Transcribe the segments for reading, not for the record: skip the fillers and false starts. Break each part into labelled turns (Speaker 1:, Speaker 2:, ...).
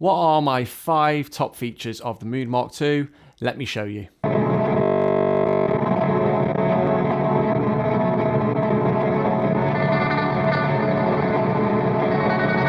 Speaker 1: What are my 5 top features of the Mood Mk2? Let me show you.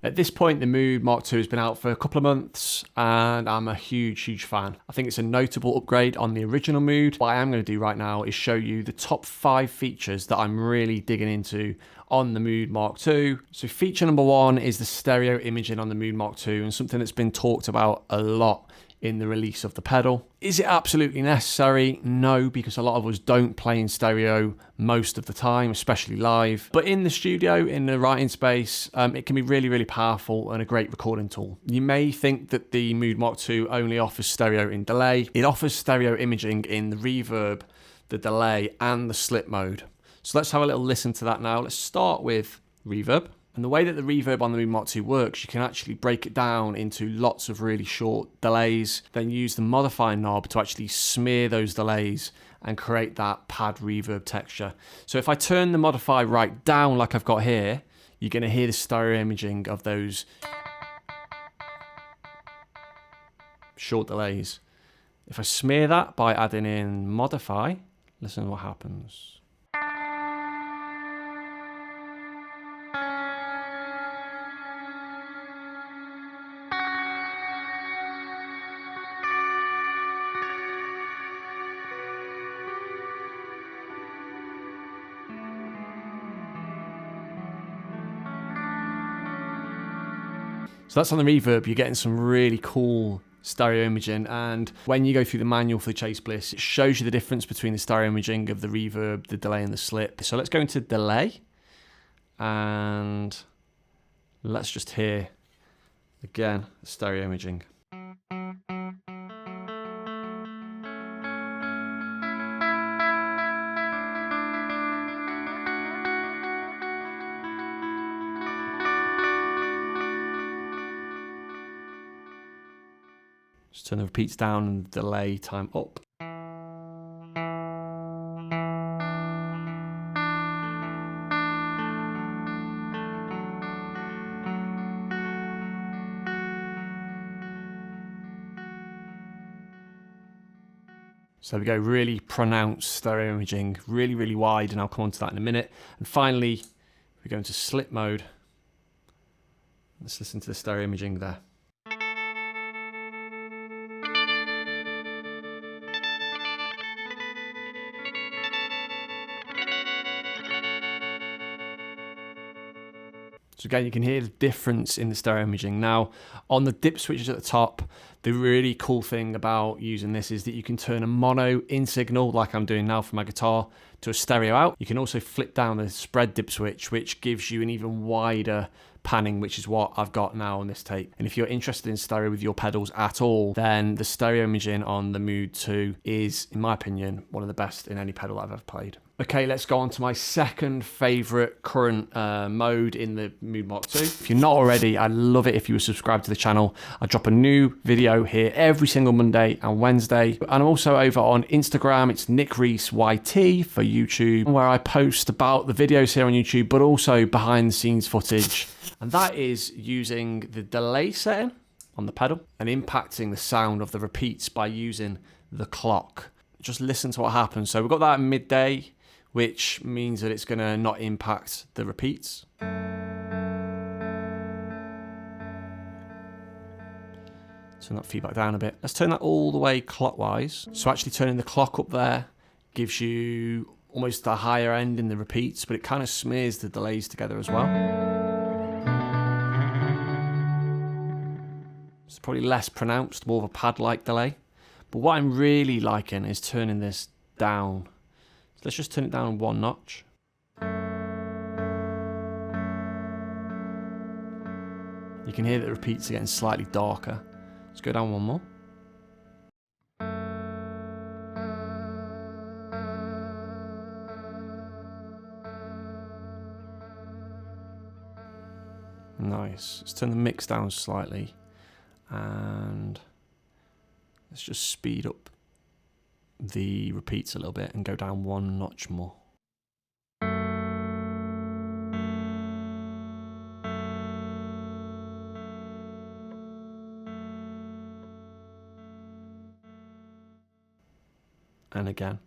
Speaker 1: At this point, the Mood Mk2 has been out for a couple of months and I'm a huge fan. I think it's a notable upgrade on the original Mood. What I am going to do right now is show you the top 5 features that I'm really digging into on the Mood Mk2. So feature number 1 is the stereo imaging on the Mood Mk2, and something that's been talked about a lot in the release of the pedal. Is it absolutely necessary? No, because a lot of us don't play in stereo most of the time, especially live. But in the studio, in the writing space, it can be really powerful and a great recording tool. You may think that the Mood Mk2 only offers stereo in delay. It offers stereo imaging in the reverb, the delay, and the slip mode. So let's have a little listen to that now. Let's start with reverb. And the way that the reverb on the Mood Mk2 works, you can actually break it down into lots of really short delays, then use the modify knob to actually smear those delays and create that pad reverb texture. So if I turn the modify right down like I've got here, you're going to hear the stereo imaging of those short delays. If I smear that by adding in modify, listen to what happens. So that's on the reverb. You're getting some really cool stereo imaging, and when you go through the manual for the Chase Bliss, it shows you the difference between the stereo imaging of the reverb, the delay, and the slip. So let's go into delay, and let's just hear again the stereo imaging. Just turn the repeats down and the delay time up. So there we go, really pronounced stereo imaging, really wide, and I'll come on to that in a minute. And finally, we go into slip mode. Let's listen to the stereo imaging there. So again, you can hear the difference in the stereo imaging. Now, on the dip switches at the top, the really cool thing about using this is that you can turn a mono in signal, like I'm doing now for my guitar, to a stereo out. You can also flip down the spread dip switch, which gives you an even wider panning, which is what I've got now on this tape. And if you're interested in stereo with your pedals at all, then the stereo imaging on the Mood 2 is, in my opinion, one of the best in any pedal I've ever played. Okay, let's go on to my second favorite current mode in the Mood Mk2. If you're not already, I'd love it if you were subscribed to the channel. I drop a new video here every single Monday and Wednesday. And I'm also over on Instagram. It's Nick Rees YT for YouTube, where I post about the videos here on YouTube, but also behind the scenes footage. And that is using the delay setting on the pedal and impacting the sound of the repeats by using the clock. Just listen to what happens. So we've got that at midday, which means that it's going to not impact the repeats. Turn that feedback down a bit. Let's turn that all the way clockwise. So actually turning the clock up there gives you almost a higher end in the repeats, but it kind of smears the delays together as well. It's probably less pronounced, more of a pad-like delay. But what I'm really liking is turning this down. So let's just turn it down 1 notch. You can hear that the repeats are getting slightly darker. Let's go down 1 more. Nice. Let's turn the mix down slightly. And let's just speed up the repeats a little bit and go down 1 notch more. and again.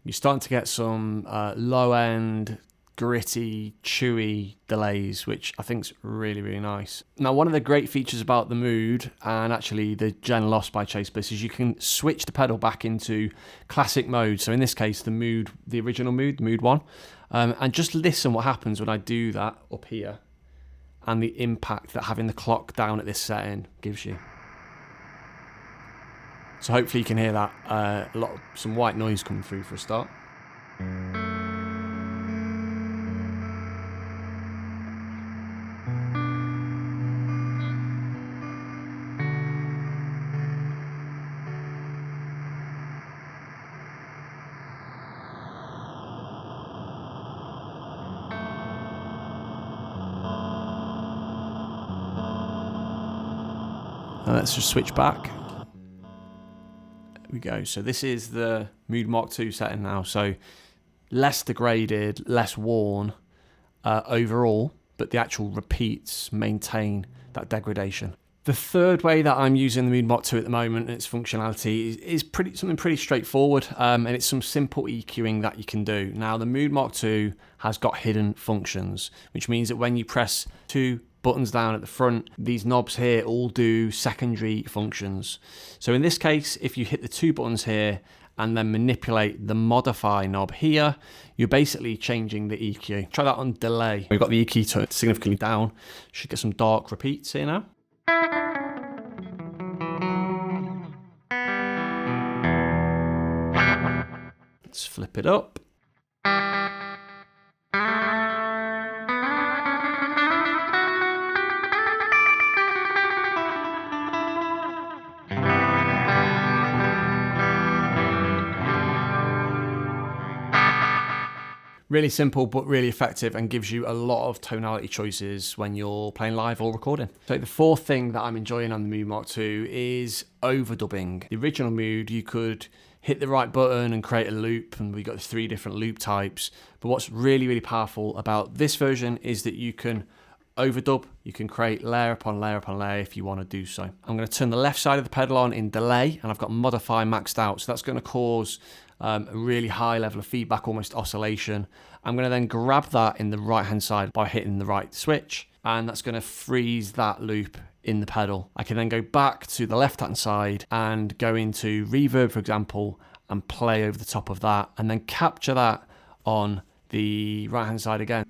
Speaker 1: You're starting to get some low-end, gritty, chewy delays, which I think is really, really nice. Now, one of the great features about the Mood, and actually the Gen Lost by Chase Bliss, is you can switch the pedal back into classic mode. So in this case, the Mood, the original Mood, Mood 1. And just listen what happens when I do that up here, and the impact that having the clock down at this setting gives you. So hopefully you can hear that, some white noise coming through for a start. Now let's just switch back. There we go. So this is the Mood Mk2 setting now. So less degraded, less worn overall, but the actual repeats maintain that degradation. The third way that I'm using the Mood Mk2 at the moment and its functionality is something pretty straightforward, and it's some simple EQing that you can do. Now the Mood Mk2 has got hidden functions, which means that when you press 2 buttons down at the front, these knobs here all do secondary functions. So in this case, if you hit the 2 buttons here and then manipulate the modify knob here, you're basically changing the EQ. Try that on delay. We've got the EQ turned significantly down. Should get some dark repeats here now. Let's flip it up. Really simple, but really effective, and gives you a lot of tonality choices when you're playing live or recording. So the fourth thing that I'm enjoying on the Mood Mk2 is overdubbing. The original Mood, you could hit the right button and create a loop, and we got 3 different loop types. But what's really, really powerful about this version is that you can overdub. You can create layer upon layer upon layer if you want to do so. I'm going to turn the left side of the pedal on in delay, and I've got modify maxed out. So that's going to cause a really high level of feedback, almost oscillation. I'm going to then grab that in the right hand side by hitting the right switch, and that's going to freeze that loop in the pedal. I can then go back to the left hand side and go into reverb, for example, and play over the top of that, and then capture that on the right hand side again.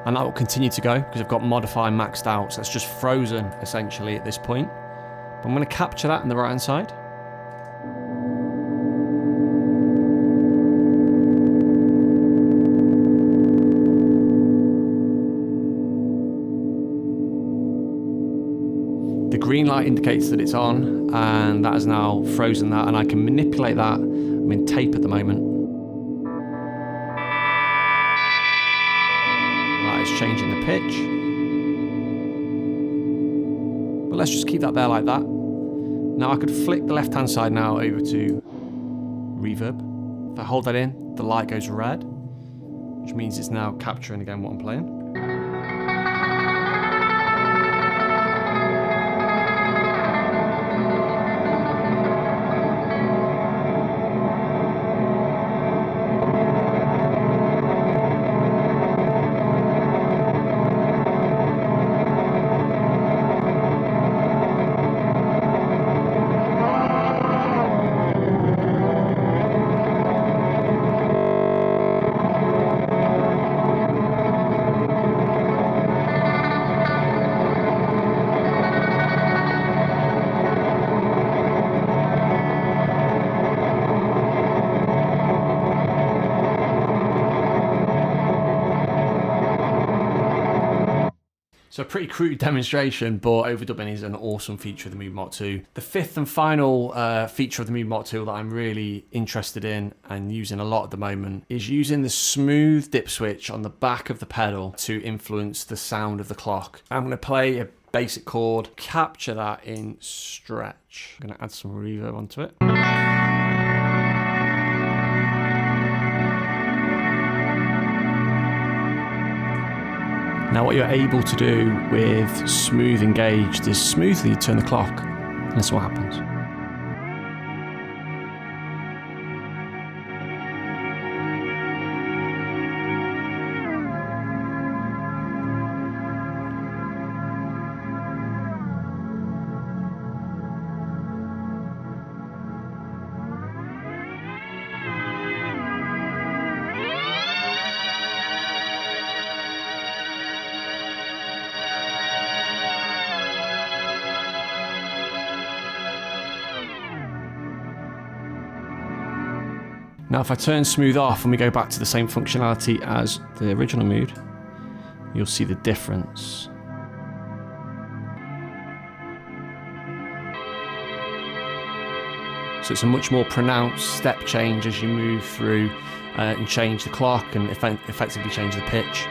Speaker 1: And that will continue to go because I've got modify maxed out, so it's just frozen essentially at this point. But I'm going to capture that on the right hand side. The green light indicates that it's on, and that has now frozen that, and I can manipulate that. I'm in tape at the moment. It's changing the pitch, but let's just keep that there like that. Now I could flick the left hand side now over to reverb. If I hold that in, the light goes red, which means it's now capturing again what I'm playing. So a pretty crude demonstration, but overdubbing is an awesome feature of the Mood Mk2. The fifth and final feature of the Mood Mk2 that I'm really interested in and using a lot at the moment is using the smooth dip switch on the back of the pedal to influence the sound of the clock. I'm going to play a basic chord, capture that in stretch. I'm going to add some reverb onto it. Now what you're able to do with smooth engaged is smoothly turn the clock, and this is what happens. Now if I turn smooth off and we go back to the same functionality as the original mood, you'll see the difference. So it's a much more pronounced step change as you move through and change the clock and effectively change the pitch.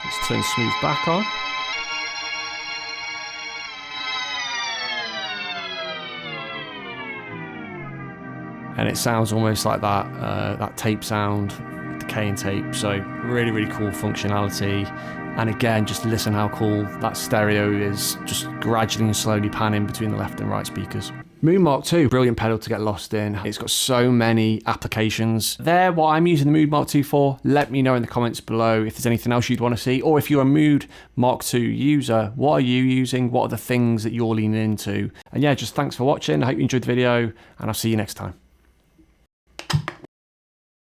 Speaker 1: Let's turn smooth back on. And it sounds almost like that tape sound, decaying tape. So really, really cool functionality. And again, just listen how cool that stereo is, just gradually and slowly panning between the left and right speakers. Mood Mk2, brilliant pedal to get lost in. It's got so many applications. They're what I'm using the Mood Mk2 for. Let me know in the comments below if there's anything else you'd want to see, or if you're a Mood Mk2 user, what are you using? What are the things that you're leaning into? And yeah, just thanks for watching. I hope you enjoyed the video, and I'll see you next time.